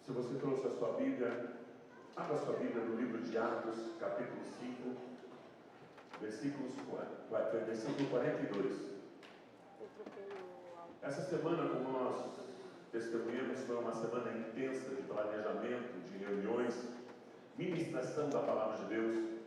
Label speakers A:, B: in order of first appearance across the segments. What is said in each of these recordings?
A: Se você trouxe a sua Bíblia, abra a sua Bíblia no livro de Atos, capítulo 5, versículo 42. Essa semana, como nós testemunhamos, foi uma semana intensa de planejamento, de reuniões, ministração da Palavra de Deus.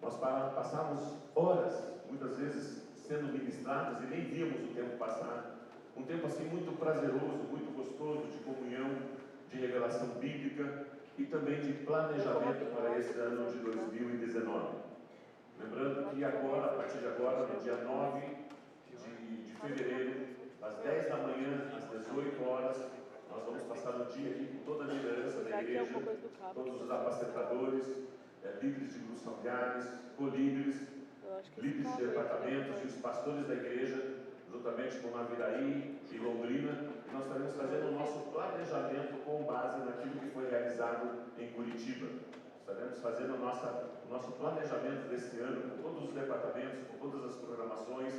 A: Nós passamos horas, muitas vezes, sendo ministrados e nem víamos o tempo passar. Um tempo assim muito prazeroso, muito gostoso, de comunhão, de revelação bíblica e também de planejamento para esse ano de 2019. Lembrando que agora, a partir de agora, no dia 9 de fevereiro, às 10 da manhã, às 18 horas, nós vamos passar o dia aqui com toda a liderança da igreja, todos os apacentadores, líderes de grupos familiares, colíderes, líderes de departamentos e os pastores da igreja, juntamente com Naviraí e Londrina, e nós estaremos fazendo o nosso planejamento com base naquilo que foi realizado em Curitiba. Estaremos fazendo o nosso planejamento desse ano, com todos os departamentos, com todas as programações,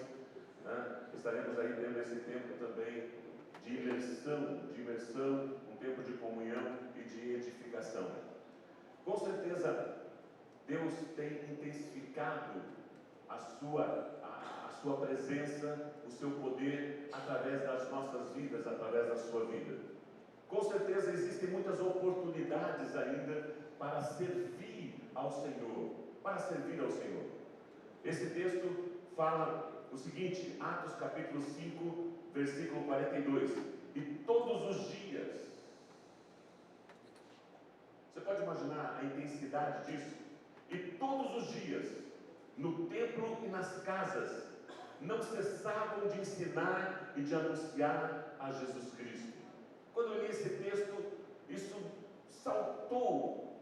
A: né? Estaremos aí tendo esse tempo também de imersão, um tempo de comunhão e de edificação. Com certeza, Deus tem intensificado a sua presença, o seu poder através das nossas vidas, através da sua vida. Com certeza existem muitas oportunidades ainda para servir ao Senhor, Esse texto fala o seguinte, Atos capítulo 5, versículo 42, e todos os dias, você pode imaginar a intensidade disso? E todos os dias, no templo e nas casas, não cessavam de ensinar e de anunciar a Jesus Cristo. Quando eu li esse texto, isso saltou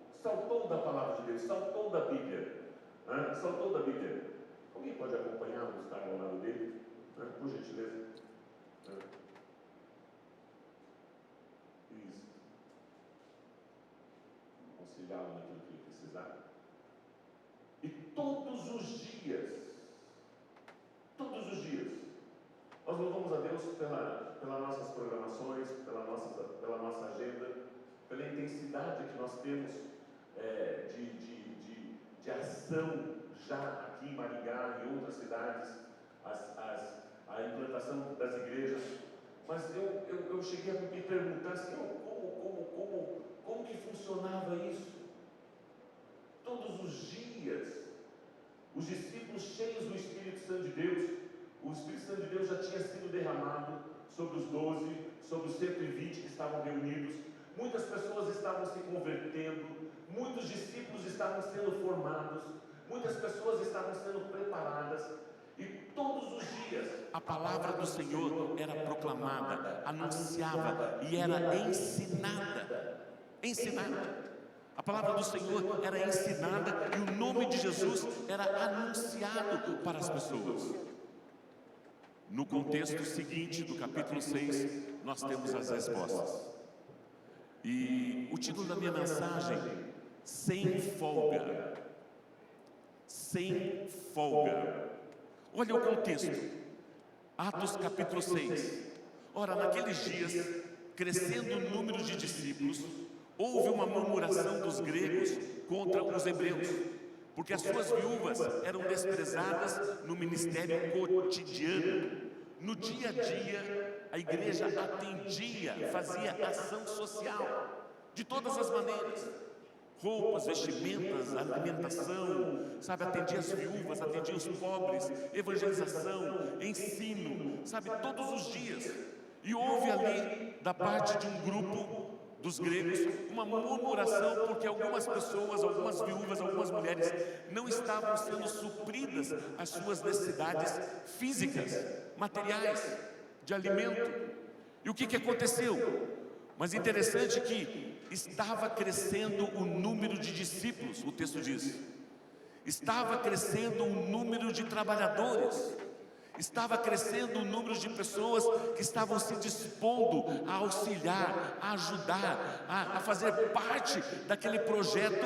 A: da palavra de Deus, saltou da Bíblia. Alguém pode acompanhar, estar ao lado dele, por gentileza? Isso. Auxiliá-lo naquilo que ele precisar. E todos os dias, nós louvamos a Deus pelas nossas programações, pela nossa agenda, pela intensidade que nós temos de ação já aqui em Maringá e em outras cidades, a implantação das igrejas. Mas eu cheguei a me perguntar assim, como que funcionava isso? Todos os dias, os discípulos cheios do Espírito Santo de Deus, o Espírito Santo de Deus já tinha sido derramado sobre os 12, sobre os 120 que estavam reunidos. Muitas pessoas estavam se convertendo, muitos discípulos estavam sendo formados, muitas pessoas estavam sendo preparadas, e todos os dias
B: a palavra do Senhor era proclamada, anunciava e era ensinada. A palavra do Senhor era ensinada e o nome de Jesus era anunciado para as pessoas. No contexto seguinte do capítulo 6, nós temos as respostas. E o título da minha mensagem, sem folga. Sem folga. Olha o contexto. Atos capítulo 6. Ora, naqueles dias, crescendo o número de discípulos, houve uma murmuração dos gregos contra os hebreus, porque as suas viúvas eram desprezadas no ministério cotidiano. No dia a dia, a igreja atendia, fazia ação social, de todas as maneiras. Roupas, vestimentas, alimentação, atendia as viúvas, atendia os pobres, evangelização, ensino, todos os dias. E houve ali, da parte de um grupo dos gregos, uma murmuração, porque algumas pessoas, algumas viúvas, algumas mulheres não estavam sendo supridas as suas necessidades físicas, materiais, de alimento. E o que aconteceu? Mas interessante que estava crescendo o número de discípulos, o texto diz. Estava crescendo o número de trabalhadores. Estava crescendo o número de pessoas que estavam se dispondo a auxiliar, a ajudar, a fazer parte daquele projeto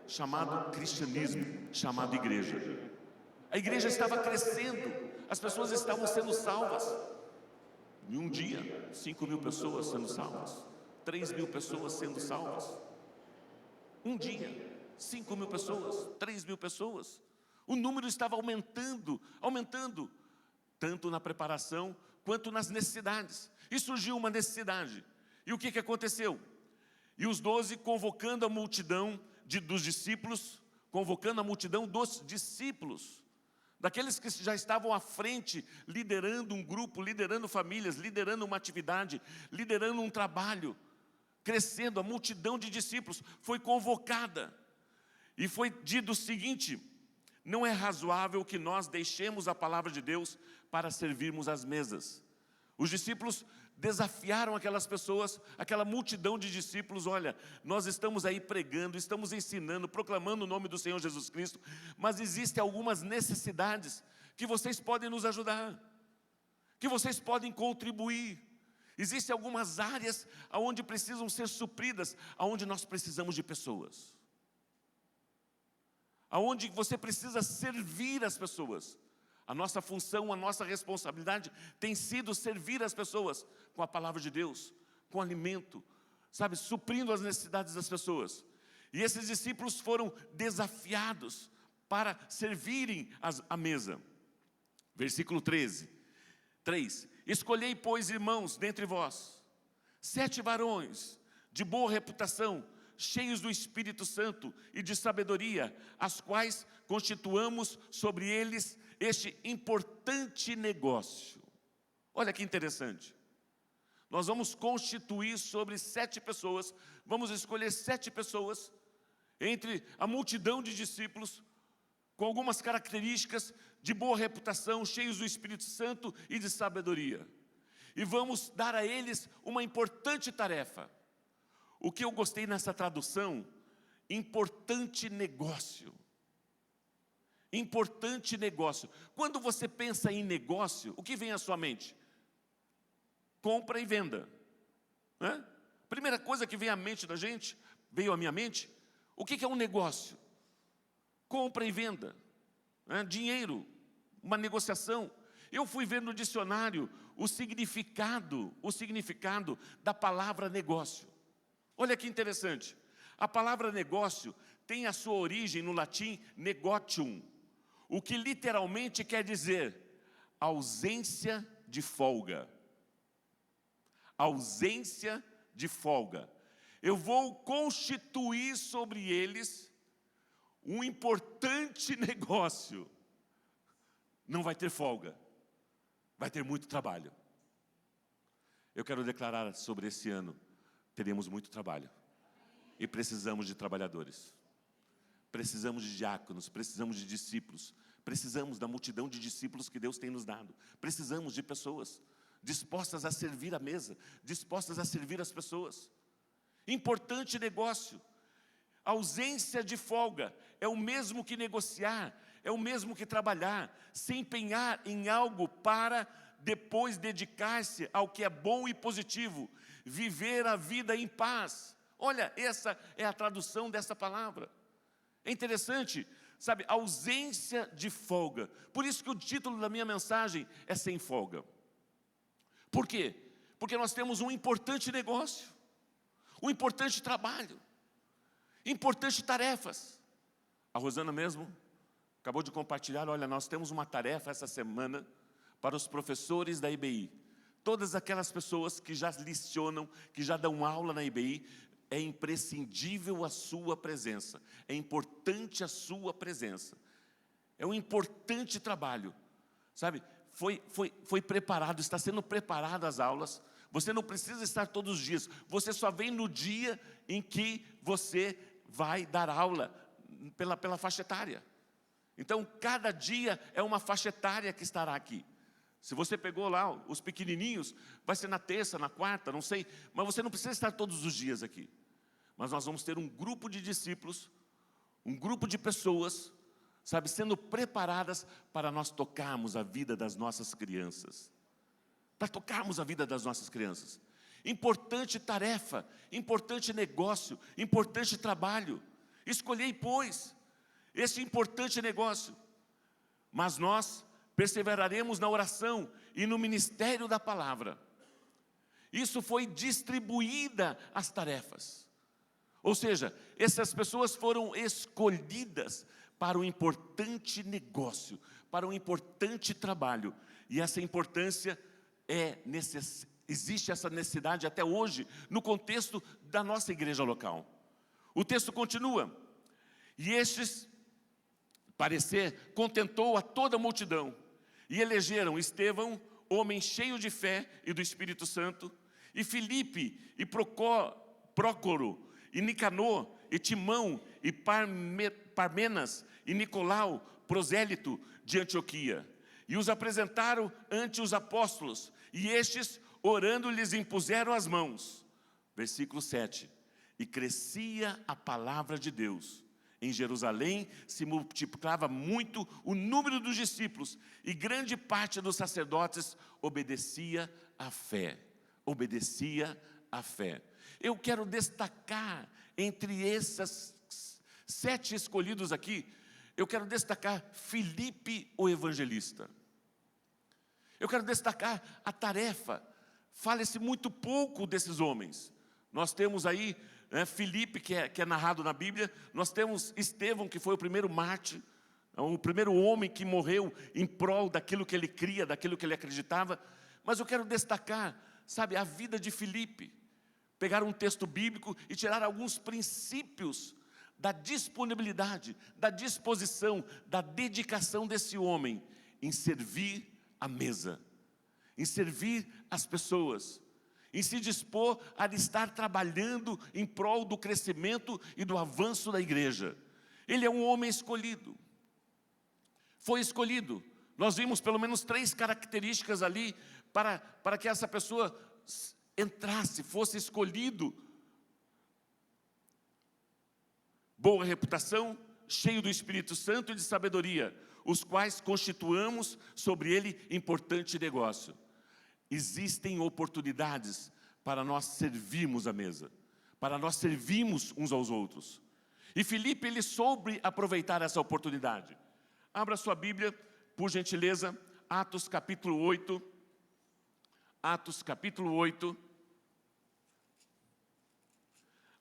B: chamado cristianismo, chamado igreja. A igreja estava crescendo, as pessoas estavam sendo salvas. Em um dia, 5.000 pessoas sendo salvas. 3.000 pessoas sendo salvas. Um dia, 5.000 pessoas, 3.000 pessoas. O número estava aumentando, aumentando, tanto na preparação quanto nas necessidades. E surgiu uma necessidade. E o que aconteceu? E os 12, convocando a multidão dos discípulos, daqueles que já estavam à frente, liderando um grupo, liderando famílias, liderando uma atividade, liderando um trabalho, crescendo, a multidão de discípulos foi convocada. E foi dito o seguinte: não é razoável que nós deixemos a palavra de Deus para servirmos às mesas. Os discípulos desafiaram aquelas pessoas, aquela multidão de discípulos: olha, nós estamos aí pregando, estamos ensinando, proclamando o nome do Senhor Jesus Cristo, mas existem algumas necessidades que vocês podem nos ajudar, que vocês podem contribuir. Existem algumas áreas onde precisam ser supridas, onde nós precisamos de pessoas, aonde você precisa servir as pessoas. A nossa função, a nossa responsabilidade tem sido servir as pessoas com a palavra de Deus, com alimento, sabe, suprindo as necessidades das pessoas. E esses discípulos foram desafiados para servirem à mesa. Versículo 13, 3. Escolhei, pois, irmãos, dentre vós, 7 varões de boa reputação, cheios do Espírito Santo e de sabedoria, as quais constituamos sobre eles este importante negócio. Olha que interessante. Nós vamos constituir sobre 7 pessoas, vamos escolher 7 pessoas, entre a multidão de discípulos, com algumas características de boa reputação, cheios do Espírito Santo e de sabedoria. E vamos dar a eles uma importante tarefa. O que eu gostei nessa tradução, importante negócio. Importante negócio. Quando você pensa em negócio, o que vem à sua mente? Compra e venda, né? Primeira coisa que vem à mente da gente, veio à minha mente, o que é um negócio? Compra e venda, né? Dinheiro, uma negociação. Eu fui ver no dicionário o significado da palavra negócio. Olha que interessante, a palavra negócio tem a sua origem no latim negotium, o que literalmente quer dizer ausência de folga. Ausência de folga. Eu vou constituir sobre eles um importante negócio. Não vai ter folga, vai ter muito trabalho. Eu quero declarar sobre esse ano, teremos muito trabalho. E precisamos de trabalhadores. Precisamos de diáconos, precisamos de discípulos. Precisamos da multidão de discípulos que Deus tem nos dado. Precisamos de pessoas dispostas a servir a mesa, dispostas a servir as pessoas. Importante negócio. Ausência de folga é o mesmo que negociar, é o mesmo que trabalhar, se empenhar em algo para depois dedicar-se ao que é bom e positivo, viver a vida em paz. Olha, essa é a tradução dessa palavra. É interessante, sabe, ausência de folga. Por isso que o título da minha mensagem é Sem Folga. Por quê? Porque nós temos um importante negócio, um importante trabalho, importantes tarefas. A Rosana mesmo acabou de compartilhar, olha, nós temos uma tarefa essa semana para os professores da IBI. Todas aquelas pessoas que já lecionam, que já dão aula na IBI, é imprescindível a sua presença, é importante a sua presença. É um importante trabalho, sabe? Foi preparado, está sendo preparado as aulas. Você não precisa estar todos os dias, você só vem no dia em que você vai dar aula pela faixa etária. Então, cada dia é uma faixa etária que estará aqui. Se você pegou lá os pequenininhos, vai ser na terça, na quarta, não sei, mas você não precisa estar todos os dias aqui. Mas nós vamos ter um grupo de discípulos, um grupo de pessoas, sabe, sendo preparadas para nós tocarmos a vida das nossas crianças. Para tocarmos a vida das nossas crianças. Importante tarefa, importante negócio, importante trabalho. Escolhei, pois, este importante negócio. Mas nós perseveraremos na oração e no ministério da palavra. Isso foi distribuída as tarefas. Ou seja, essas pessoas foram escolhidas para um importante negócio, para um importante trabalho. E essa importância existe essa necessidade até hoje, no contexto da nossa igreja local. O texto continua. E estes, parecer, contentou a toda a multidão. E elegeram Estevão, homem cheio de fé e do Espírito Santo, e Filipe, e Prócoro, e Nicanor, e Timão, e Parmenas, e Nicolau, prosélito de Antioquia. E os apresentaram ante os apóstolos, e estes, orando, lhes impuseram as mãos. Versículo 7. E crescia a palavra de Deus. Em Jerusalém se multiplicava muito o número dos discípulos, e grande parte dos sacerdotes obedecia à fé. Obedecia à fé. Eu quero destacar entre esses 7 escolhidos aqui, eu quero destacar Filipe, o evangelista. Eu quero destacar a tarefa. Fala-se muito pouco desses homens. Nós temos aí Filipe, que é narrado na Bíblia. Nós temos Estevão, que foi o primeiro mártir, o primeiro homem que morreu em prol daquilo que ele cria, daquilo que ele acreditava. Mas eu quero destacar, sabe, a vida de Filipe. Pegar um texto bíblico e tirar alguns princípios da disponibilidade, da disposição, da dedicação desse homem em servir a mesa, em servir as pessoas, em se dispor a estar trabalhando em prol do crescimento e do avanço da igreja. Ele é um homem escolhido. Foi escolhido. Nós vimos pelo menos 3 características ali para que essa pessoa entrasse, fosse escolhido. Boa reputação, cheio do Espírito Santo e de sabedoria, os quais constituamos sobre ele importante negócio. Existem oportunidades para nós servirmos a mesa, para nós servirmos uns aos outros. E Filipe, ele soube aproveitar essa oportunidade. Abra sua Bíblia, por gentileza, Atos capítulo 8. Atos capítulo 8,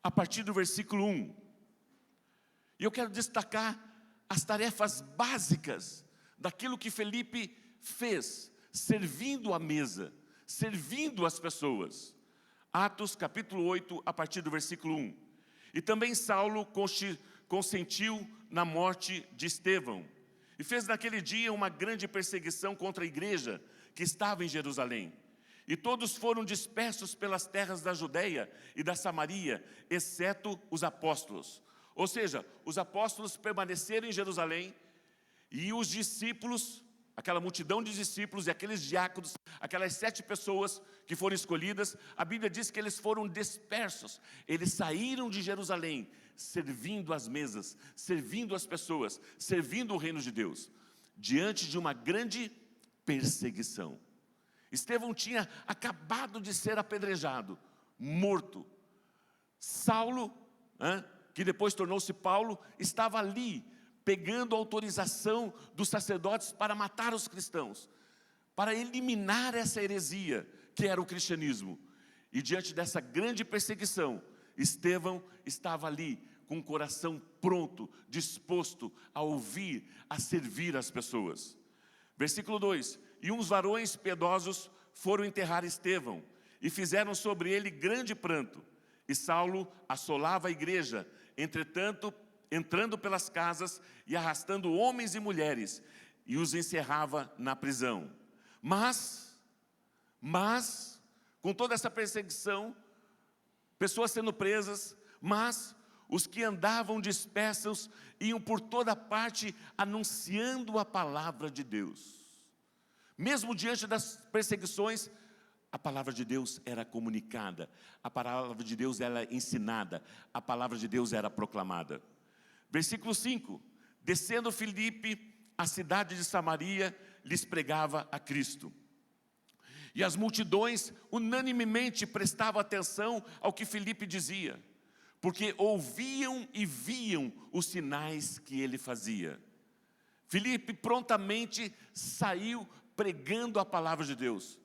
B: a partir do versículo 1. E eu quero destacar as tarefas básicas daquilo que Filipe fez, servindo a mesa, servindo as pessoas. Atos capítulo 8, a partir do versículo 1. E também Saulo consentiu na morte de Estevão, e fez naquele dia uma grande perseguição contra a igreja que estava em Jerusalém. E todos foram dispersos pelas terras da Judeia e da Samaria, exceto os apóstolos. Ou seja, os apóstolos permaneceram em Jerusalém, e os discípulos, aquela multidão de discípulos e aqueles diáconos, aquelas 7 pessoas que foram escolhidas, a Bíblia diz que eles foram dispersos. Eles saíram de Jerusalém, servindo as mesas, servindo as pessoas, servindo o reino de Deus, diante de uma grande perseguição. Estevão tinha acabado de ser apedrejado, morto. Saulo, que depois tornou-se Paulo, estava ali, pegando autorização dos sacerdotes para matar os cristãos, para eliminar essa heresia que era o cristianismo. E diante dessa grande perseguição, Estevão estava ali, com o coração pronto, disposto a ouvir, a servir as pessoas. Versículo 2: E uns varões piedosos foram enterrar Estevão, e fizeram sobre ele grande pranto. E Saulo assolava a igreja, entretanto, entrando pelas casas e arrastando homens e mulheres, e os encerrava na prisão. Mas, com toda essa perseguição, pessoas sendo presas, mas os que andavam dispersos iam por toda parte anunciando a palavra de Deus. Mesmo diante das perseguições, a palavra de Deus era comunicada, a palavra de Deus era ensinada, a palavra de Deus era proclamada. Versículo 5: Descendo Filipe à cidade de Samaria, lhes pregava a Cristo. E as multidões unanimemente prestavam atenção ao que Filipe dizia, porque ouviam e viam os sinais que ele fazia. Filipe prontamente saiu pregando a palavra de Deus.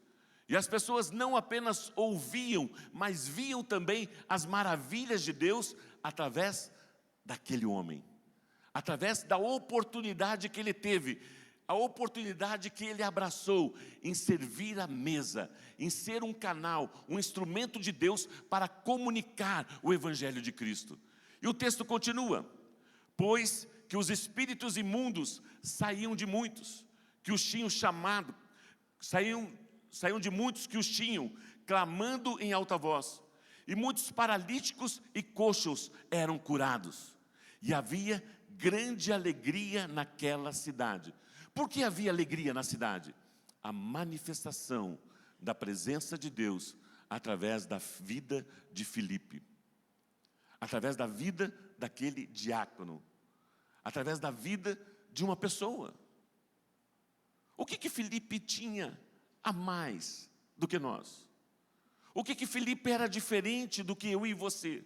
B: E as pessoas não apenas ouviam, mas viam também as maravilhas de Deus através daquele homem, através da oportunidade que ele teve, a oportunidade que ele abraçou em servir à mesa, em ser um canal, um instrumento de Deus para comunicar o Evangelho de Cristo. E o texto continua: pois que os espíritos imundos saíam de muitos, que os tinham chamado, saíam de muitos que os tinham, clamando em alta voz, e muitos paralíticos e coxos eram curados, e havia grande alegria naquela cidade. Por que havia alegria na cidade? A manifestação da presença de Deus através da vida de Filipe, através da vida daquele diácono, através da vida de uma pessoa. O que Filipe tinha a mais do que nós? O que Filipe era diferente do que eu e você?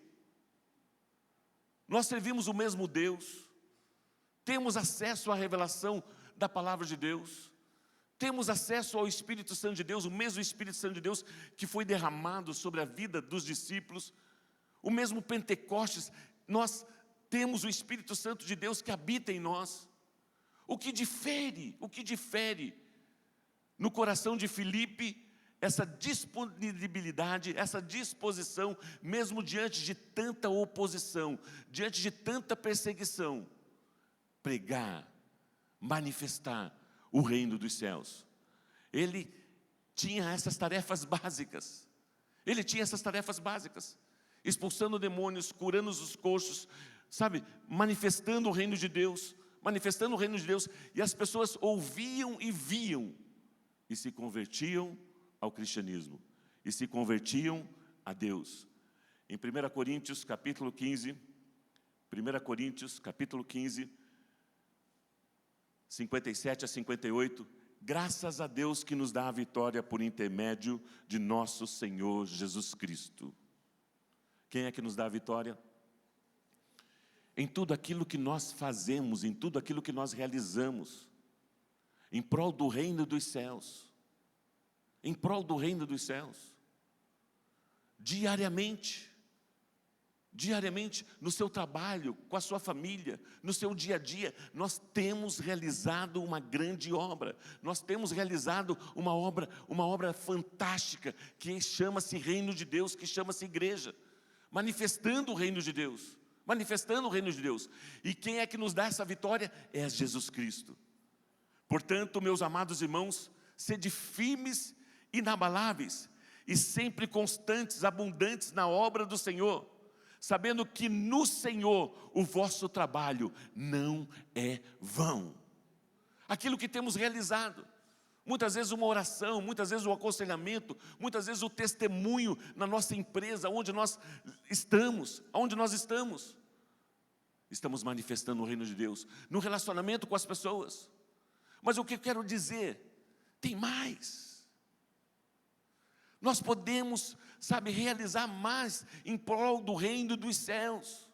B: Nós servimos o mesmo Deus, temos acesso à revelação da palavra de Deus, temos acesso ao Espírito Santo de Deus, o mesmo Espírito Santo de Deus que foi derramado sobre a vida dos discípulos, o mesmo Pentecostes. Nós temos o Espírito Santo de Deus que habita em nós. O que difere no coração de Filipe, essa disponibilidade, essa disposição, mesmo diante de tanta oposição, diante de tanta perseguição, pregar, manifestar o reino dos céus. Ele tinha essas tarefas básicas, expulsando demônios, curando os coxos, sabe, manifestando o reino de Deus, e as pessoas ouviam e viam, e se convertiam ao cristianismo, e se convertiam a Deus. Em 1 Coríntios capítulo 15, 57 a 58, graças a Deus que nos dá a vitória por intermédio de nosso Senhor Jesus Cristo. Quem é que nos dá a vitória? Em tudo aquilo que nós fazemos, em tudo aquilo que nós realizamos, em prol do reino dos céus, diariamente, no seu trabalho, com a sua família, no seu dia a dia, nós temos realizado uma grande obra, nós temos realizado uma obra fantástica, que chama-se reino de Deus, que chama-se igreja, manifestando o reino de Deus, e quem é que nos dá essa vitória? É Jesus Cristo. Portanto, meus amados irmãos, sede firmes, inabaláveis, e sempre constantes, abundantes na obra do Senhor, sabendo que no Senhor o vosso trabalho não é vão. Aquilo que temos realizado, muitas vezes uma oração, muitas vezes o aconselhamento, muitas vezes o testemunho na nossa empresa, onde nós estamos, estamos manifestando o reino de Deus, no relacionamento com as pessoas. Mas o que eu quero dizer, tem mais. Nós podemos, realizar mais em prol do reino dos céus.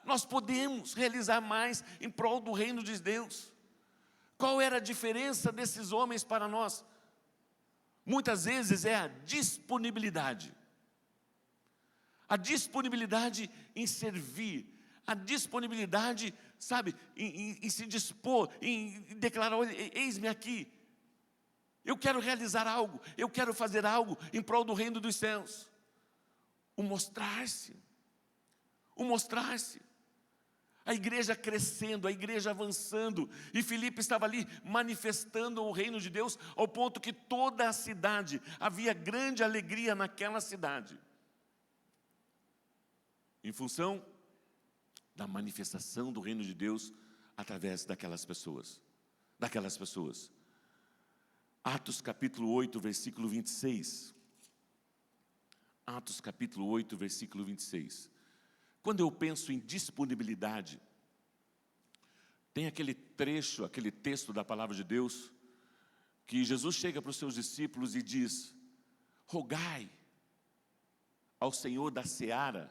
B: Nós podemos realizar mais em prol do reino de Deus. Qual era a diferença desses homens para nós? Muitas vezes é a disponibilidade. A disponibilidade em servir, a disponibilidade, em se dispor, em declarar: olha, eis-me aqui. Eu quero realizar algo, eu quero fazer algo em prol do reino dos céus. O mostrar-se. A igreja crescendo, a igreja avançando. E Filipe estava ali manifestando o reino de Deus, ao ponto que toda a cidade, havia grande alegria naquela cidade. Em função da manifestação do reino de Deus através daquelas pessoas. Atos capítulo 8, versículo 26. Atos capítulo 8, versículo 26. Quando eu penso em disponibilidade, tem aquele trecho, aquele texto da palavra de Deus, que Jesus chega para os seus discípulos e diz: rogai ao Senhor da seara,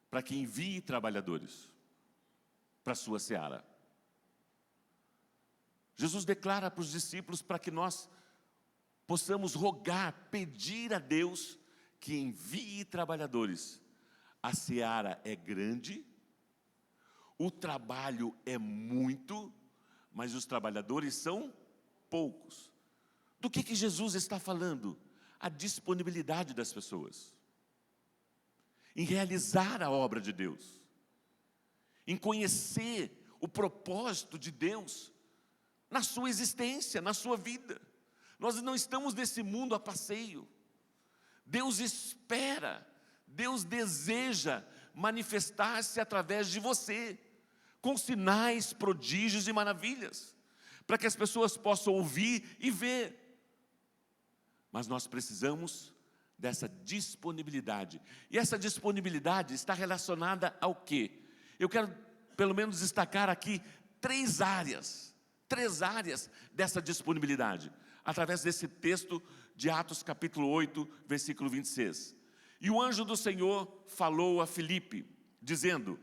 B: para que envie trabalhadores para a sua seara. Jesus declara para os discípulos para que nós possamos rogar, pedir a Deus que envie trabalhadores. A seara é grande, o trabalho é muito, mas os trabalhadores são poucos. Do que Jesus está falando? A disponibilidade das pessoas em realizar a obra de Deus, em conhecer o propósito de Deus na sua existência, na sua vida. Nós não estamos nesse mundo a passeio. Deus espera, Deus deseja manifestar-se através de você, com sinais, prodígios e maravilhas, para que as pessoas possam ouvir e ver. Mas nós precisamos dessa disponibilidade. E essa disponibilidade está relacionada ao quê? Eu quero pelo menos destacar aqui três áreas dessa disponibilidade, através desse texto de Atos capítulo 8, versículo 26. E o anjo do Senhor falou a Filipe, dizendo: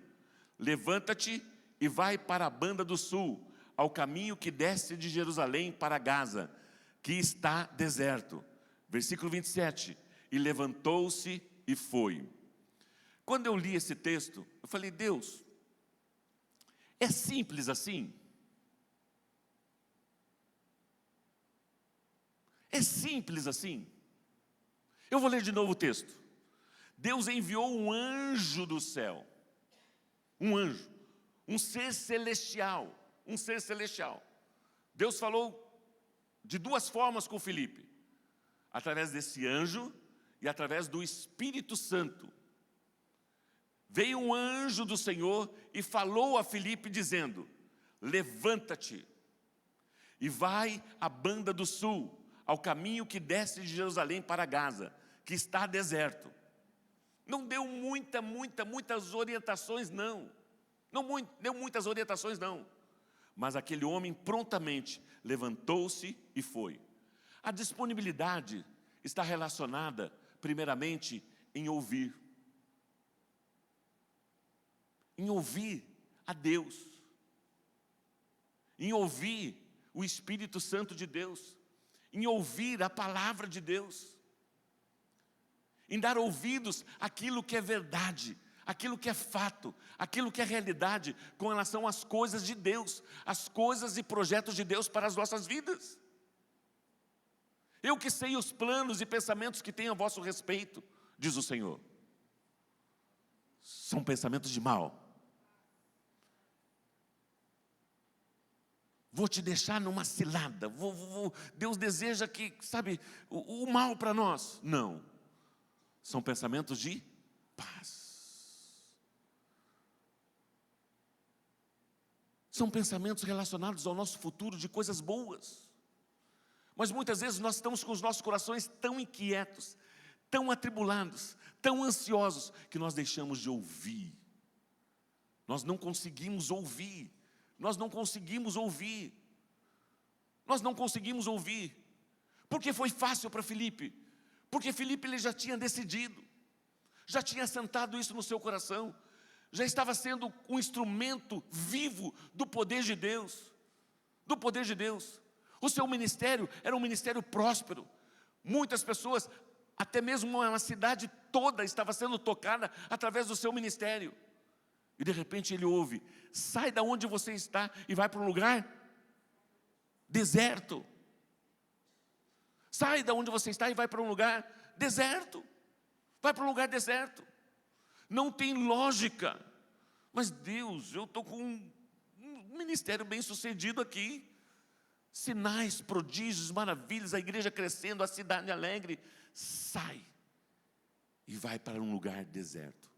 B: levanta-te e vai para a banda do sul, ao caminho que desce de Jerusalém para Gaza, que está deserto. Versículo 27, e levantou-se e foi. Quando eu li esse texto, eu falei: Deus, é simples assim? É simples assim? Eu vou ler de novo o texto. Deus enviou um anjo do céu, um anjo, um ser celestial, Deus falou de duas formas com Filipe: através desse anjo e através do Espírito Santo. Veio um anjo do Senhor e falou a Filipe dizendo: levanta-te e vai à banda do sul, ao caminho que desce de Jerusalém para Gaza, que está deserto. Não deu muitas orientações, não. Deu muitas orientações, não. Mas aquele homem prontamente levantou-se e foi. A disponibilidade está relacionada, primeiramente, em ouvir. Em ouvir a Deus. Em ouvir o Espírito Santo de Deus. Em ouvir a palavra de Deus. Em dar ouvidos àquilo que é verdade, aquilo que é fato, aquilo que é realidade com relação às coisas de Deus, as coisas e projetos de Deus para as nossas vidas. Eu que sei os planos e pensamentos que tenho a vosso respeito, diz o Senhor. São pensamentos de mal. Vou te deixar numa cilada. Deus deseja que, sabe, o mal para nós. Não. São pensamentos de paz. São pensamentos relacionados ao nosso futuro, de coisas boas. Mas muitas vezes nós estamos com os nossos corações tão inquietos, tão atribulados, tão ansiosos, que nós deixamos de ouvir. Nós não conseguimos ouvir. Porque foi fácil para Filipe. Porque Filipe ele já tinha decidido, já tinha assentado isso no seu coração, já estava sendo um instrumento vivo do poder de Deus, O seu ministério era um ministério próspero. Muitas pessoas, até mesmo uma cidade toda estava sendo tocada através do seu ministério. E de repente ele ouve: sai da onde você está e vai para um lugar deserto. Sai da onde você está e vai para um lugar deserto. Vai para um lugar deserto. Não tem lógica. Mas Deus, eu estou com um ministério bem sucedido aqui. Sinais, prodígios, maravilhas, a igreja crescendo, a cidade alegre. Sai e vai para um lugar deserto.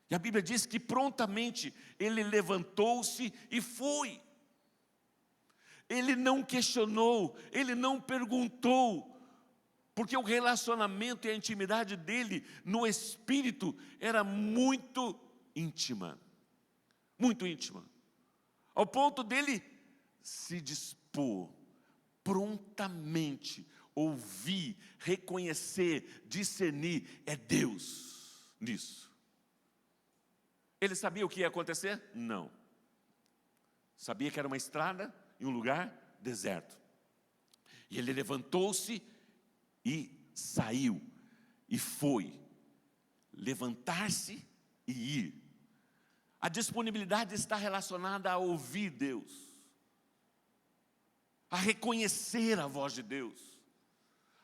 B: E a Bíblia diz que prontamente ele levantou-se e foi. Ele não questionou, ele não perguntou, porque o relacionamento e a intimidade dele no Espírito era muito íntima, ao ponto dele se dispor, prontamente ouvir, reconhecer, discernir: é Deus nisso. Ele sabia o que ia acontecer? Não. Sabia que era uma estrada em um lugar deserto. E ele levantou-se e saiu. E foi. Levantar-se e ir. A disponibilidade está relacionada a ouvir Deus, a reconhecer a voz de Deus,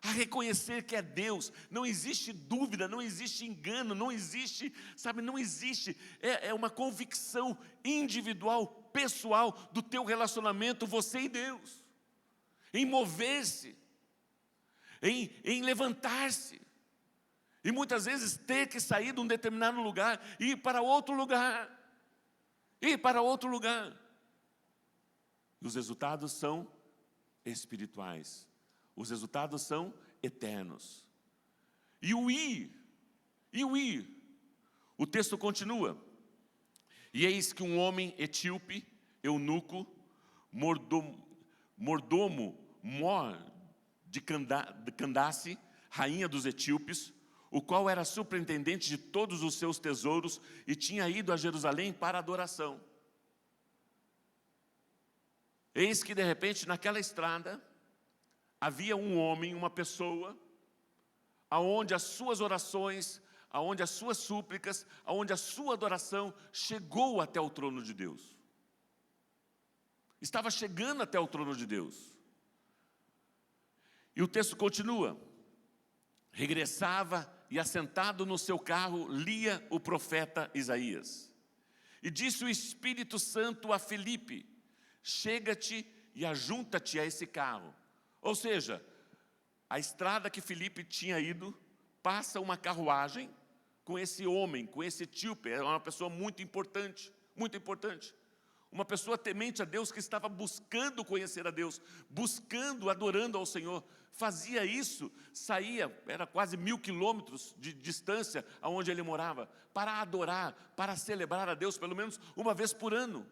B: a reconhecer que é Deus. Não existe dúvida, não existe engano, não existe, não existe. É uma convicção individual, pessoal, do teu relacionamento, você e Deus, em mover-se, em levantar-se. E muitas vezes ter que sair de um determinado lugar e ir para outro lugar. Ir para outro lugar. E os resultados são espirituais. Os resultados são eternos. E o ir. O texto continua. E eis que um homem etíope, eunuco, mordomo Mor de Candace, rainha dos etíopes, o qual era superintendente de todos os seus tesouros e tinha ido a Jerusalém para adoração. Eis que de repente naquela estrada havia um homem, uma pessoa, aonde as suas orações, aonde as suas súplicas, aonde a sua adoração chegou até o trono de Deus. Estava chegando até o trono de Deus. E o texto continua. Regressava e assentado no seu carro, lia o profeta Isaías. E disse o Espírito Santo a Filipe: chega-te e ajunta-te a esse carro. Ou seja, a estrada que Filipe tinha ido, passa uma carruagem com esse homem, com esse etíope. Era uma pessoa muito importante, muito importante. Uma pessoa temente a Deus, que estava buscando conhecer a Deus, buscando, adorando ao Senhor. Fazia isso, saía, era quase 1000 quilômetros de distância aonde ele morava, para adorar, para celebrar a Deus, pelo menos uma vez por ano.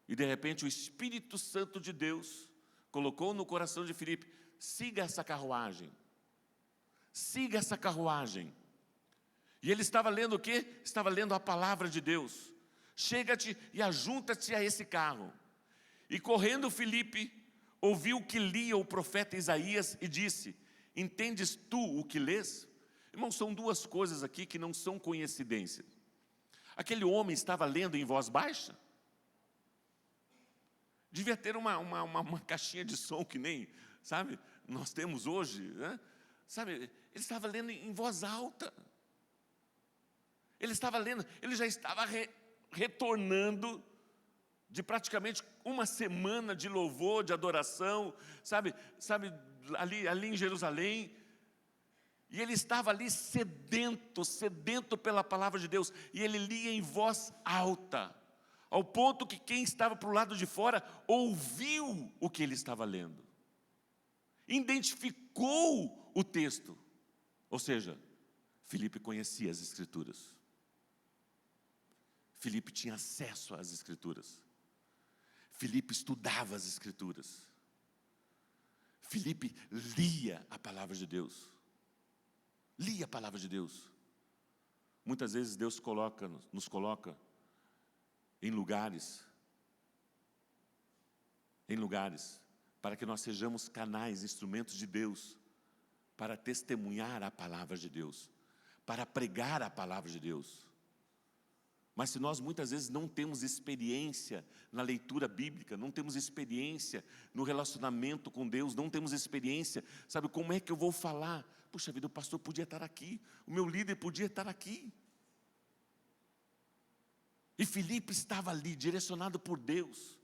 B: E de repente o Espírito Santo de Deus colocou no coração de Filipe: siga essa carruagem. Siga essa carruagem. E ele estava lendo o quê? Estava lendo a palavra de Deus. Chega-te e ajunta-te a esse carro. E correndo Filipe, ouviu que lia o profeta Isaías e disse: entendes tu o que lês? Irmãos, são duas coisas aqui que não são coincidência. Aquele homem estava lendo em voz baixa. Devia ter uma caixinha de som que nem, nós temos hoje, né? Ele estava lendo em voz alta. Ele estava lendo, ele já estava retornando de praticamente uma semana de louvor, de adoração, ali em Jerusalém. E ele estava ali sedento pela palavra de Deus. E ele lia em voz alta, ao ponto que quem estava para o lado de fora ouviu o que ele estava lendo, identificou o texto. Ou seja, Filipe conhecia as Escrituras. Filipe tinha acesso às Escrituras. Filipe estudava as Escrituras. Filipe lia a palavra de Deus. Lia a palavra de Deus. Muitas vezes Deus nos coloca em lugares para que nós sejamos canais, instrumentos de Deus, para testemunhar a palavra de Deus, para pregar a palavra de Deus. Mas se nós muitas vezes não temos experiência na leitura bíblica, não temos experiência no relacionamento com Deus, não temos experiência, como é que eu vou falar? Puxa vida, o pastor podia estar aqui, o meu líder podia estar aqui. E Filipe estava ali, direcionado por Deus,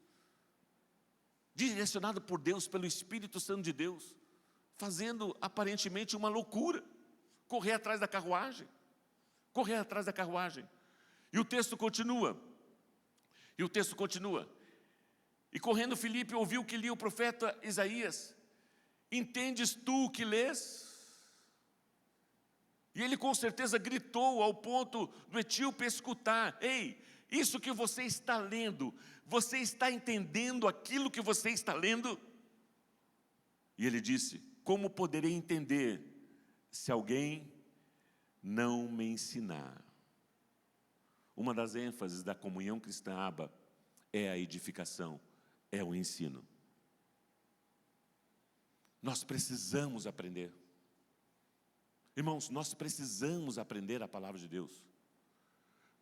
B: pelo Espírito Santo de Deus, fazendo aparentemente uma loucura, correr atrás da carruagem. E o texto continua. E correndo Filipe ouviu que lia o profeta Isaías: entendes tu o que lês? E ele com certeza gritou ao ponto do etíope escutar: ei, isso que você está lendo, você está entendendo aquilo que você está lendo? E ele disse: como poderei entender se alguém não me ensinar? Uma das ênfases da comunhão cristã Aba é a edificação, é o ensino. Nós precisamos aprender. Irmãos, nós precisamos aprender a palavra de Deus.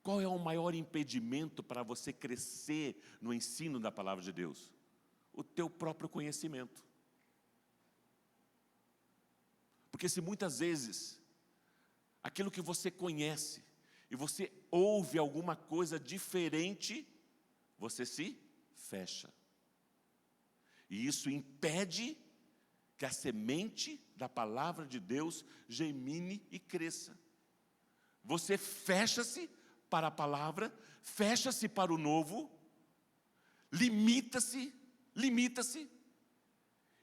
B: Qual é o maior impedimento para você crescer no ensino da palavra de Deus? O teu próprio conhecimento. Porque se muitas vezes aquilo que você conhece e você ouve alguma coisa diferente, você se fecha. E isso impede que a semente da palavra de Deus germine e cresça. Você fecha-se para a palavra, fecha-se para o novo, limita-se,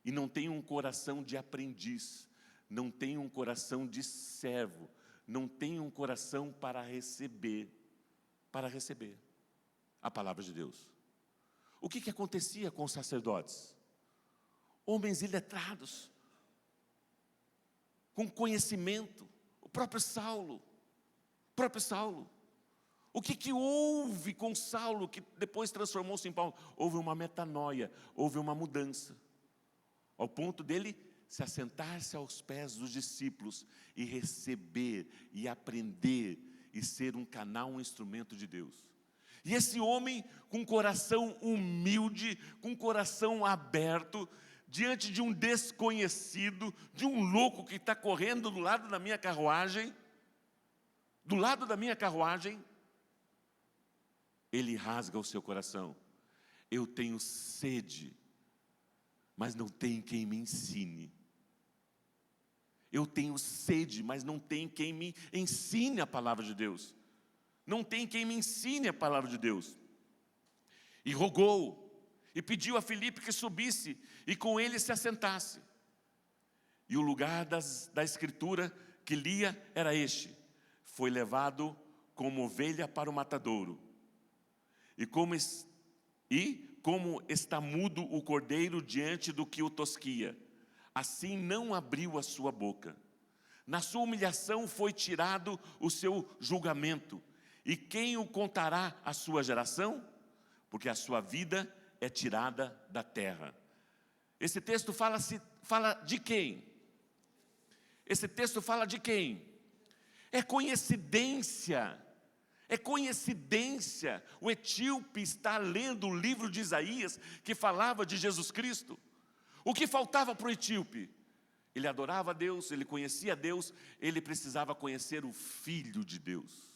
B: e não tem um coração de aprendiz, não tem um coração de servo, não tem um coração para receber a palavra de Deus. O que acontecia com os sacerdotes? Homens iletrados, com conhecimento, o próprio Saulo. O que houve com Saulo, que depois transformou-se em Paulo? Houve uma metanoia, houve uma mudança, ao ponto dele se assentar-se aos pés dos discípulos e receber, e aprender, e ser um canal, um instrumento de Deus. E esse homem com coração humilde, com coração aberto, diante de um desconhecido, de um louco que está correndo do lado da minha carruagem, ele rasga o seu coração. Eu tenho sede, mas não tem quem me ensine. Eu tenho sede, mas não tem quem me ensine a palavra de Deus. Não tem quem me ensine a palavra de Deus. E rogou, e pediu a Filipe que subisse, e com ele se assentasse. E o lugar da escritura que lia era este: foi levado como ovelha para o matadouro. E como está mudo o cordeiro diante do que o tosquia, assim não abriu a sua boca. Na sua humilhação foi tirado o seu julgamento. E quem o contará à sua geração? Porque a sua vida é tirada da terra. Esse texto fala de quem? Esse texto fala de quem? É coincidência. O etíope está lendo o livro de Isaías, que falava de Jesus Cristo. O que faltava para o etíope? Ele adorava a Deus, ele conhecia a Deus, ele precisava conhecer o Filho de Deus.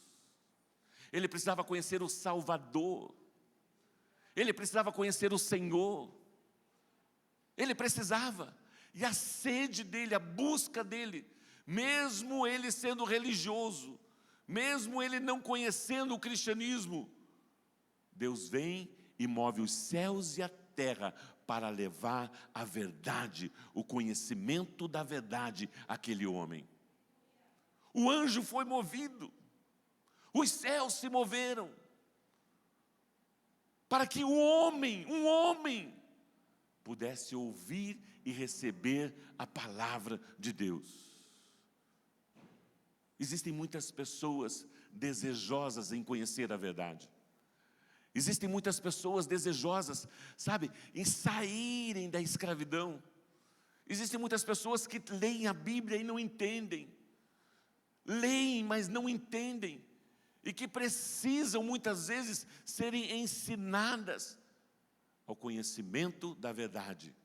B: Ele precisava conhecer o Salvador. Ele precisava conhecer o Senhor. Ele precisava. E a sede dele, a busca dele, mesmo ele sendo religioso, mesmo ele não conhecendo o cristianismo, Deus vem e move os céus e a terra para levar a verdade, o conhecimento da verdade àquele homem. O anjo foi movido, os céus se moveram, para que um homem, pudesse ouvir e receber a palavra de Deus. Existem muitas pessoas desejosas em conhecer a verdade. Existem muitas pessoas desejosas, em saírem da escravidão. Existem muitas pessoas que leem a Bíblia e não entendem. Leem, mas não entendem. E que precisam muitas vezes serem ensinadas ao conhecimento da verdade.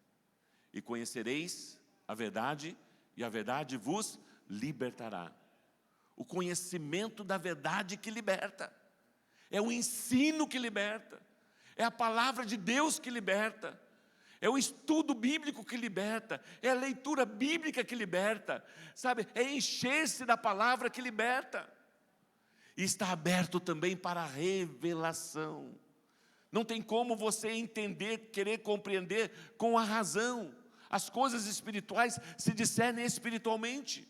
B: E conhecereis a verdade, e a verdade vos libertará. O conhecimento da verdade que liberta. É o ensino que liberta. É a palavra de Deus que liberta. É o estudo bíblico que liberta. É a leitura bíblica que liberta. É encher-se da palavra que liberta. E está aberto também para a revelação. Não tem como você entender, querer compreender com a razão. As coisas espirituais se discernem espiritualmente.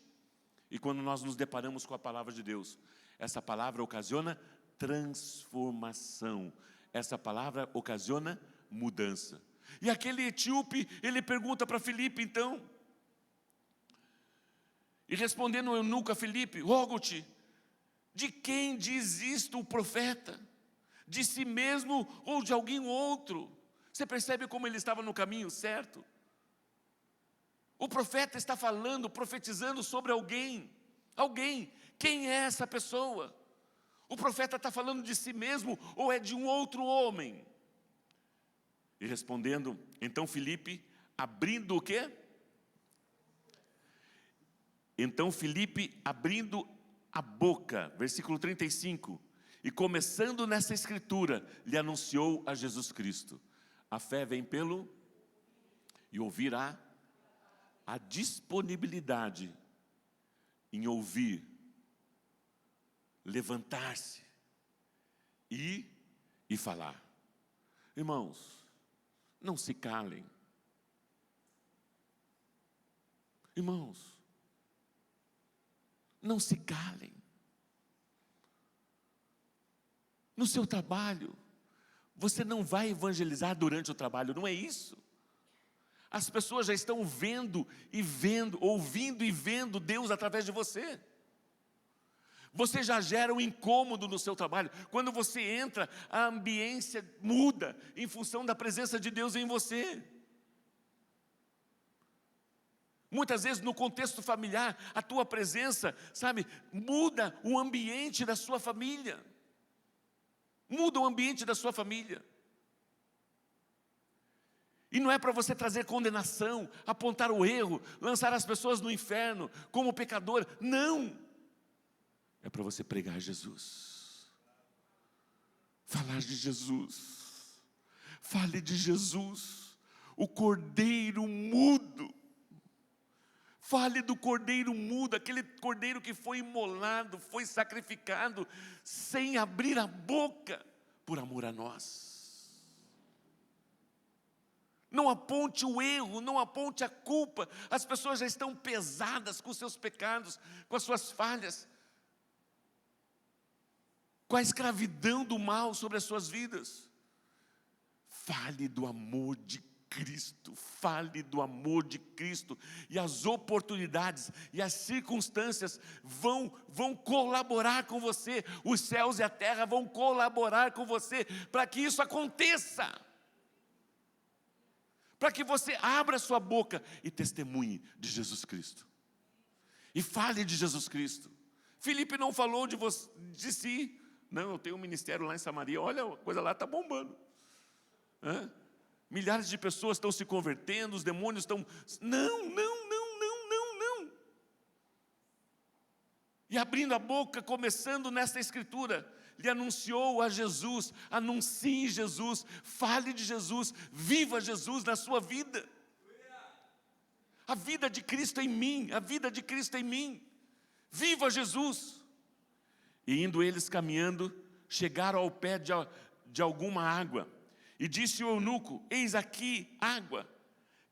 B: E quando nós nos deparamos com a palavra de Deus, essa palavra ocasiona transformação. Essa palavra ocasiona mudança. E aquele etíope, ele pergunta para Filipe então. E respondendo o eunuco a Filipe: rogo-te, de quem diz isto o profeta? De si mesmo ou de alguém outro? Você percebe como ele estava no caminho certo? O profeta está falando, profetizando sobre alguém. Alguém. Quem é essa pessoa? O profeta está falando de si mesmo ou é de um outro homem? E respondendo, então Filipe, abrindo o quê? Então Filipe, abrindo a boca, versículo 35, e começando nessa escritura, lhe anunciou a Jesus Cristo. A fé vem pelo e ouvir a disponibilidade em ouvir, levantar-se e falar. Irmãos, não se calem. Irmãos, não se calem. No seu trabalho, você não vai evangelizar durante o trabalho, não é isso. As pessoas já estão vendo e vendo, ouvindo e vendo Deus através de você. Você já gera um incômodo no seu trabalho. Quando você entra, a ambiência muda em função da presença de Deus em você. Muitas vezes no contexto familiar, a tua presença, sabe, muda o ambiente da sua família. Muda o ambiente da sua família. E não é para você trazer condenação, apontar o erro, lançar as pessoas no inferno como pecador. Não! É para você pregar Jesus. Falar de Jesus. Fale de Jesus. O cordeiro mudo. Fale do cordeiro mudo, aquele cordeiro que foi imolado, foi sacrificado, sem abrir a boca, por amor a nós. Não aponte o erro, não aponte a culpa. As pessoas já estão pesadas com os seus pecados, com as suas falhas, com a escravidão do mal sobre as suas vidas. Fale do amor de Cristo, fale do amor de Cristo, e as oportunidades e as circunstâncias vão colaborar com você. Os céus e a terra vão colaborar com você para que isso aconteça. Para que você abra a sua boca e testemunhe de Jesus Cristo. E fale de Jesus Cristo. Filipe não falou de si. Não, eu tenho um ministério lá em Samaria. Olha, a coisa lá está bombando. Milhares de pessoas estão se convertendo, os demônios estão... Não. E abrindo a boca, começando nessa escritura, lhe anunciou a Jesus. Anuncie Jesus, fale de Jesus, viva Jesus na sua vida. A vida de Cristo em mim, a vida de Cristo em mim. Viva Jesus. E indo eles caminhando, chegaram ao pé de alguma água. E disse o eunuco, eis aqui água.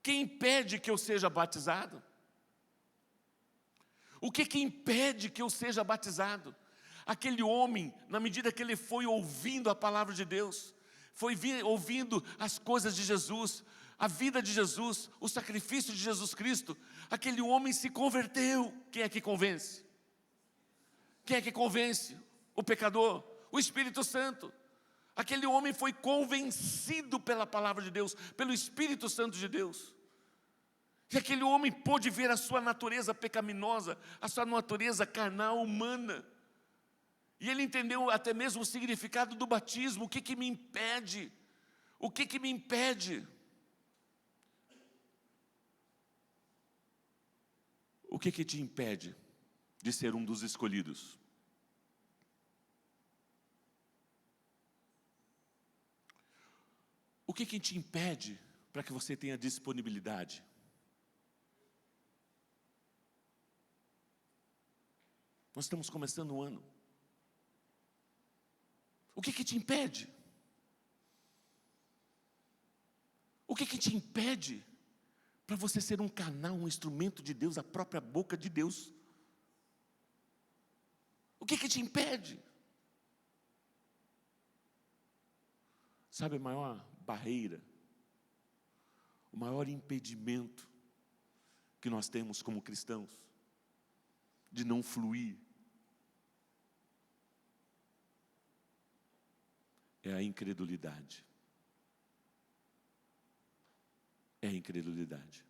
B: Quem impede que eu seja batizado? O que impede que eu seja batizado? Aquele homem, na medida que ele foi ouvindo a palavra de Deus, foi ouvindo as coisas de Jesus, a vida de Jesus, o sacrifício de Jesus Cristo, aquele homem se converteu. Quem é que convence? Quem é que convence? O pecador, o Espírito Santo. Aquele homem foi convencido pela palavra de Deus, pelo Espírito Santo de Deus. E aquele homem pôde ver a sua natureza pecaminosa, a sua natureza carnal, humana. E ele entendeu até mesmo o significado do batismo. O que me impede? O que me impede? O que te impede de ser um dos escolhidos? O que te impede para que você tenha disponibilidade? Nós estamos começando o ano. O que te impede? O que te impede para você ser um canal, um instrumento de Deus, a própria boca de Deus? O que te impede? Sabe a maior barreira, o maior impedimento que nós temos como cristãos de não fluir é a incredulidade. É a incredulidade.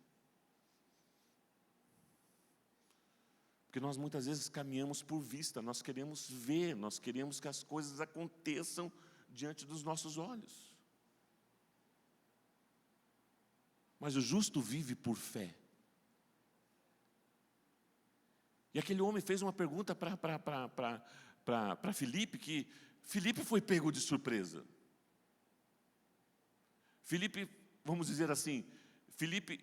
B: Porque nós muitas vezes caminhamos por vista, nós queremos ver, nós queremos que as coisas aconteçam diante dos nossos olhos. Mas o justo vive por fé. E aquele homem fez uma pergunta para Filipe, que Filipe foi pego de surpresa. Filipe, vamos dizer assim, Filipe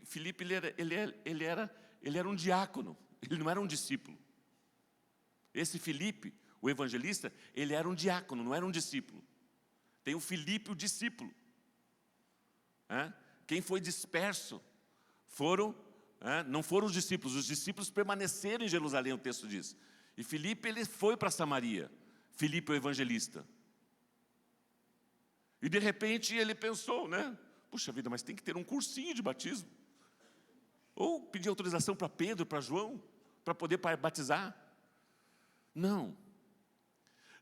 B: ele era um diácono, ele não era um discípulo. Esse Filipe, o evangelista, ele era um diácono, não era um discípulo. Tem o Filipe, o discípulo. Quem foi disperso não foram os discípulos permaneceram em Jerusalém, o texto diz. E Filipe, ele foi para Samaria, Filipe, o evangelista. E de repente ele pensou, puxa vida, mas tem que ter um cursinho de batismo. Ou pedir autorização para Pedro, para João, para poder batizar. Não.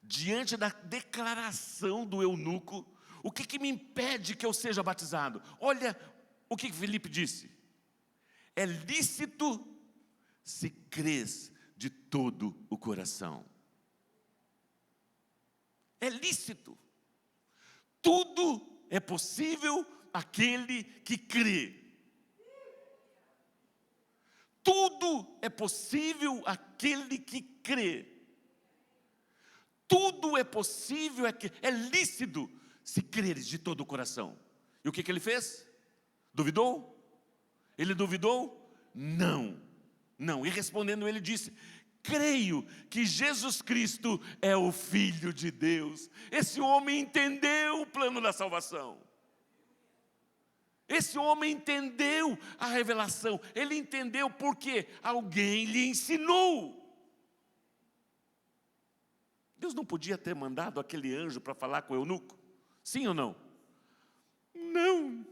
B: Diante da declaração do eunuco, o que me impede que eu seja batizado? Olha o que Filipe disse. É lícito se crês de todo o coração. É lícito. Tudo é possível àquele que crê. Tudo é possível àquele que crê. Tudo é possível, é lícito se creres de todo o coração. E o que ele fez? Duvidou? Ele duvidou? Não. E respondendo ele disse: creio que Jesus Cristo é o Filho de Deus. Esse homem entendeu o plano da salvação. Esse homem entendeu a revelação. Ele entendeu porque alguém lhe ensinou. Deus não podia ter mandado aquele anjo para falar com o eunuco? Sim ou não? Não.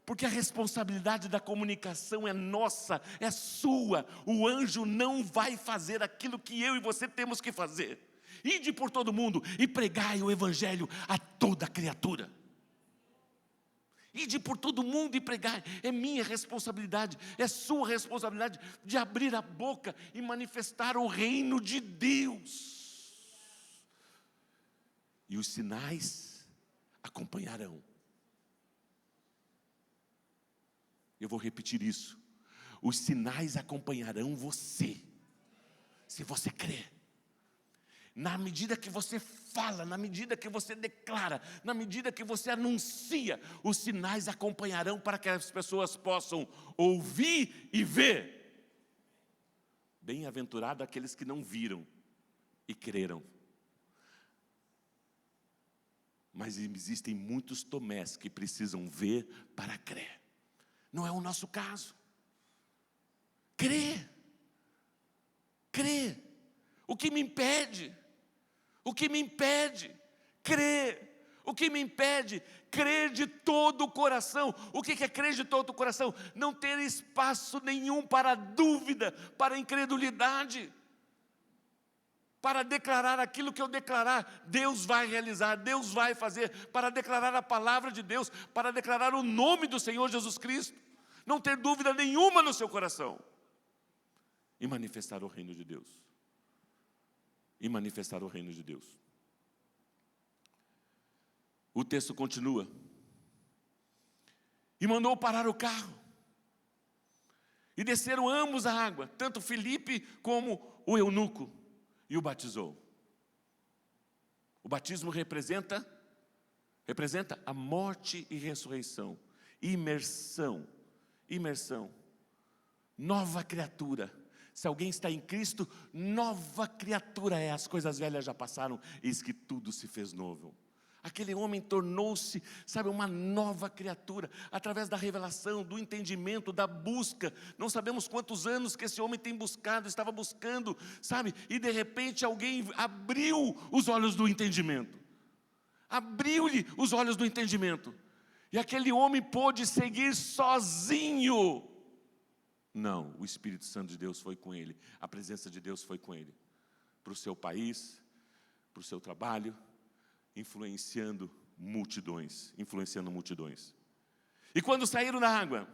B: Porque a responsabilidade da comunicação é nossa, é sua. O anjo não vai fazer aquilo que eu e você temos que fazer. Ide por todo mundo e pregai o evangelho a toda criatura. Ide por todo mundo e pregai. É minha responsabilidade, é sua responsabilidade de abrir a boca e manifestar o reino de Deus. E os sinais acompanharão. Eu vou repetir isso. Os sinais acompanharão você, se você crer. Na medida que você fala, na medida que você declara, na medida que você anuncia, os sinais acompanharão para que as pessoas possam ouvir e ver. Bem-aventurado aqueles que não viram e creram. Mas existem muitos Tomés que precisam ver para crer. Não é o nosso caso. Crê. O que me impede? Crer. O que me impede? Crer de todo o coração. O que é crer de todo o coração? Não ter espaço nenhum para dúvida, para incredulidade. Para declarar aquilo que eu declarar, Deus vai realizar, Deus vai fazer. Para declarar a palavra de Deus, para declarar o nome do Senhor Jesus Cristo. Não ter dúvida nenhuma no seu coração. E manifestar o reino de Deus. O texto continua. E mandou parar o carro. E desceram ambos a água, tanto Filipe como o eunuco. E o batizou. O batismo representa a morte e ressurreição. Imersão. Nova criatura. Se alguém está em Cristo, nova criatura é. As coisas velhas já passaram, eis que tudo se fez novo. Aquele homem tornou-se, uma nova criatura, através da revelação, do entendimento, da busca. Não sabemos quantos anos que esse homem tem buscado, estava buscando, e de repente alguém abriu os olhos do entendimento. Abriu-lhe os olhos do entendimento. E aquele homem pôde seguir sozinho. Não, o Espírito Santo de Deus foi com ele. A presença de Deus foi com ele. Para o seu país, para o seu trabalho, influenciando multidões. E quando saíram da água,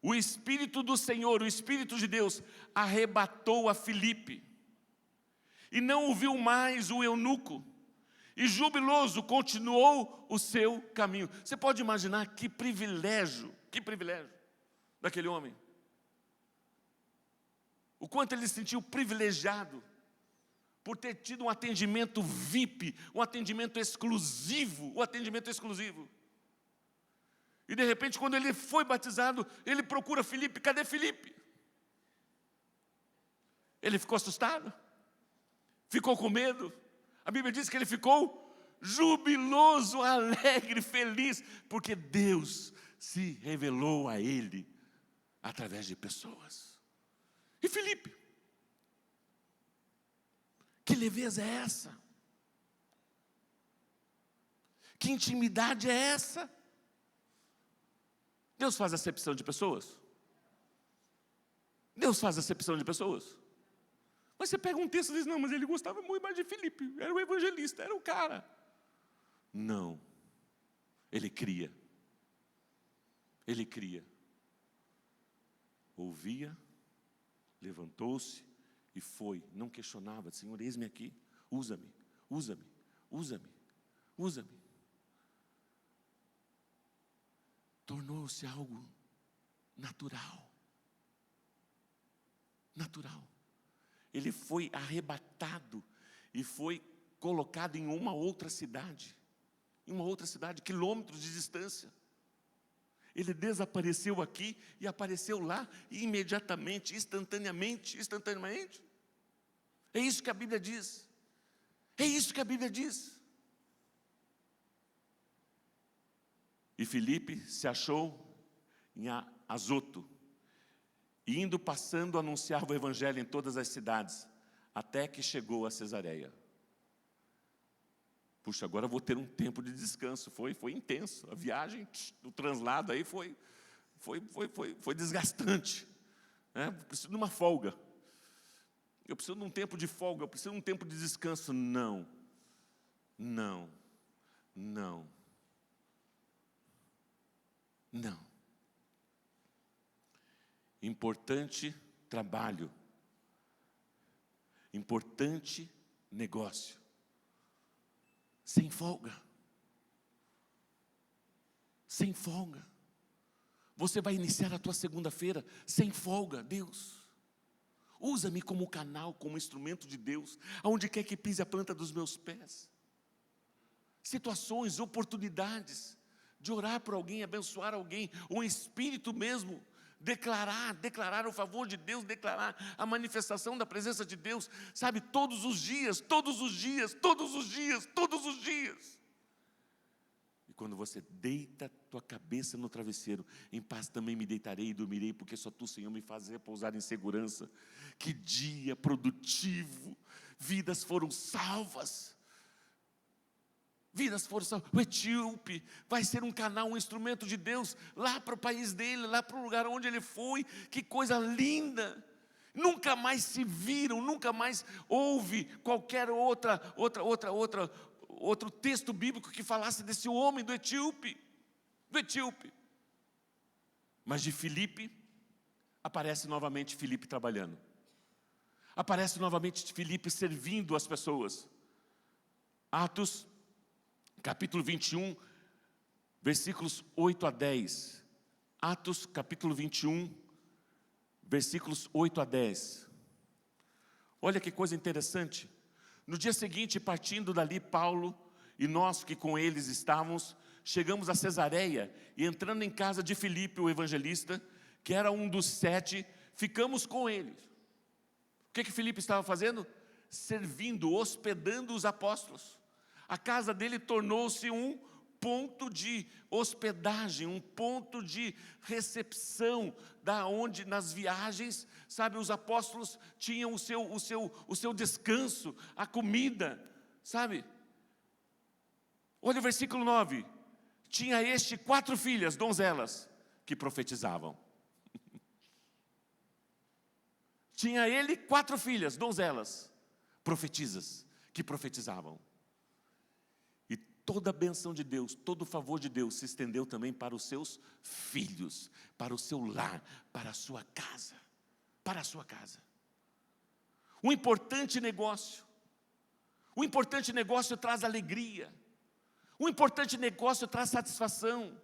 B: o Espírito do Senhor, o Espírito de Deus, arrebatou a Filipe. E não o viu mais o eunuco. E jubiloso continuou o seu caminho. Você pode imaginar que privilégio daquele homem. O quanto ele se sentiu privilegiado por ter tido um atendimento VIP, um atendimento exclusivo, E de repente, quando ele foi batizado, ele procura Filipe. Cadê Filipe? Ele ficou assustado, ficou com medo. A Bíblia diz que ele ficou jubiloso, alegre, feliz, porque Deus se revelou a ele através de pessoas. E Filipe? Que leveza é essa? Que intimidade é essa? Deus faz acepção de pessoas? Deus faz acepção de pessoas? Mas você pega um texto e diz, não, mas ele gostava muito mais de Filipe, era o evangelista, era o cara. Não, ele cria. Ouvia, levantou-se e foi, não questionava, Senhor, eis-me aqui, usa-me. Tornou-se algo natural. Ele foi arrebatado e foi colocado em uma outra cidade, quilômetros de distância. Ele desapareceu aqui e apareceu lá, e imediatamente, instantaneamente. É isso que a Bíblia diz. E Filipe se achou em Azoto, e indo passando, anunciava o evangelho em todas as cidades, até que chegou a Cesareia. Puxa, agora vou ter um tempo de descanso. Foi intenso. A viagem, o translado aí foi desgastante. Preciso de uma folga. Eu preciso de um tempo de folga, eu preciso de um tempo de descanso. Não. Importante trabalho. Importante negócio. Sem folga. Você vai iniciar a tua segunda-feira sem folga. Deus, usa-me como canal, como instrumento de Deus, aonde quer que pise a planta dos meus pés. Situações, oportunidades de orar por alguém, abençoar alguém, um espírito mesmo, declarar o favor de Deus, declarar a manifestação da presença de Deus, sabe, todos os dias. E quando você deita a tua cabeça no travesseiro, em paz também me deitarei e dormirei, porque só tu, Senhor, me fazes repousar em segurança. Que dia produtivo, vidas foram salvas. O etíope vai ser um canal, um instrumento de Deus, lá para o país dele, lá para o lugar onde ele foi. Que coisa linda! Nunca mais se viram, nunca mais houve qualquer outro texto bíblico que falasse desse homem, do etíope. Mas de Filipe, aparece novamente Filipe trabalhando. Aparece novamente Filipe servindo as pessoas. Atos capítulo 21, versículos 8 a 10. Atos capítulo 21, versículos 8 a 10. Olha que coisa interessante. No dia seguinte, partindo dali, Paulo e nós que com eles estávamos, chegamos a Cesareia e entrando em casa de Filipe, o evangelista, que era um dos 7, ficamos com eles. O que Filipe estava fazendo? Servindo, hospedando os apóstolos. A casa dele tornou-se um ponto de hospedagem, um ponto de recepção, da onde nas viagens, sabe, os apóstolos tinham o seu descanso, a comida, sabe? Olha o versículo 9. Tinha este 4 filhas, donzelas, que profetizavam. Tinha ele 4 filhas, donzelas, profetisas, que profetizavam. E toda a bênção de Deus, todo o favor de Deus se estendeu também para os seus filhos, para o seu lar, para a sua casa, para a sua casa. Um importante negócio traz alegria, um importante negócio traz satisfação,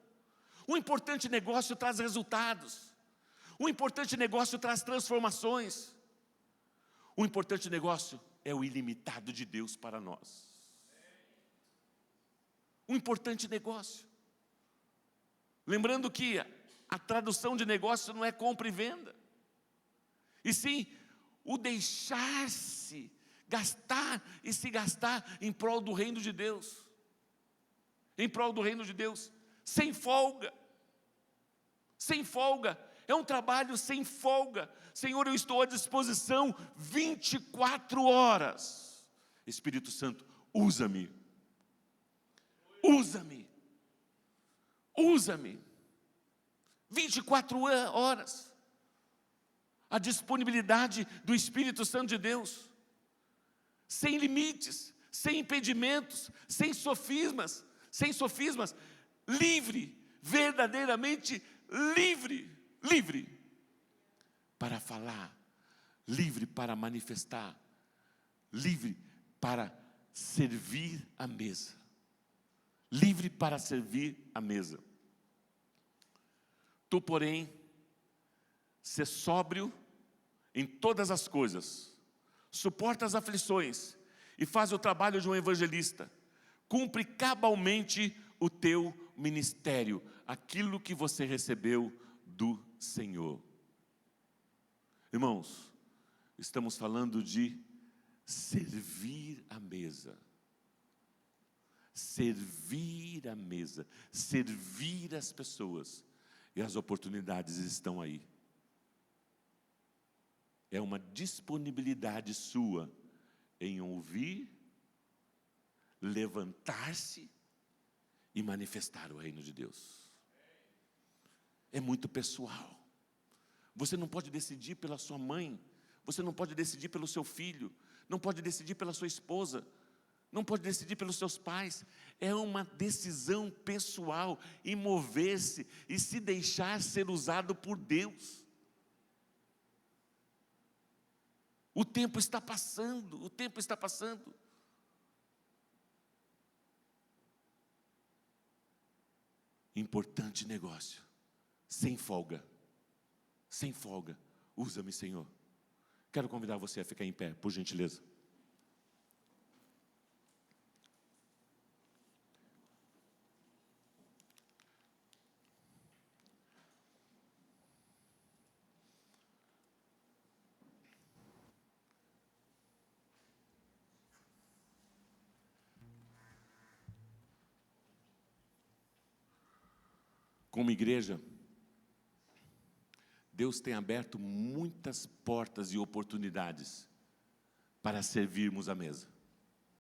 B: um importante negócio traz resultados, um importante negócio traz transformações, um importante negócio é o ilimitado de Deus para nós. Um importante negócio. Lembrando que a tradução de negócio não é compra e venda, e sim o deixar-se gastar e se gastar em prol do reino de Deus. Em prol do reino de Deus, sem folga. Sem folga. É um trabalho sem folga. Senhor, eu estou à disposição 24 horas. Espírito Santo, usa-me. Usa-me. Usa-me. 24 horas. A disponibilidade do Espírito Santo de Deus. Sem limites, sem impedimentos, sem sofismas, livre, verdadeiramente livre, livre para falar, livre para manifestar, livre para servir à mesa, livre para servir à mesa. Tu, porém, sê sóbrio em todas as coisas, suporta as aflições e faz o trabalho de um evangelista, cumpre cabalmente o teu ministério, aquilo que você recebeu do Senhor. Irmãos, estamos falando de servir à mesa. Servir à mesa, servir as pessoas, e as oportunidades estão aí. É uma disponibilidade sua em ouvir, levantar-se e manifestar o reino de Deus. É muito pessoal. Você não pode decidir pela sua mãe, você não pode decidir pelo seu filho, não pode decidir pela sua esposa, não pode decidir pelos seus pais. É uma decisão pessoal em mover-se e se deixar ser usado por Deus. O tempo está passando, o tempo está passando. Importante negócio, sem folga, sem folga. Usa-me, Senhor. Quero convidar você a ficar em pé, por gentileza. Como igreja, Deus tem aberto muitas portas e oportunidades para servirmos à mesa.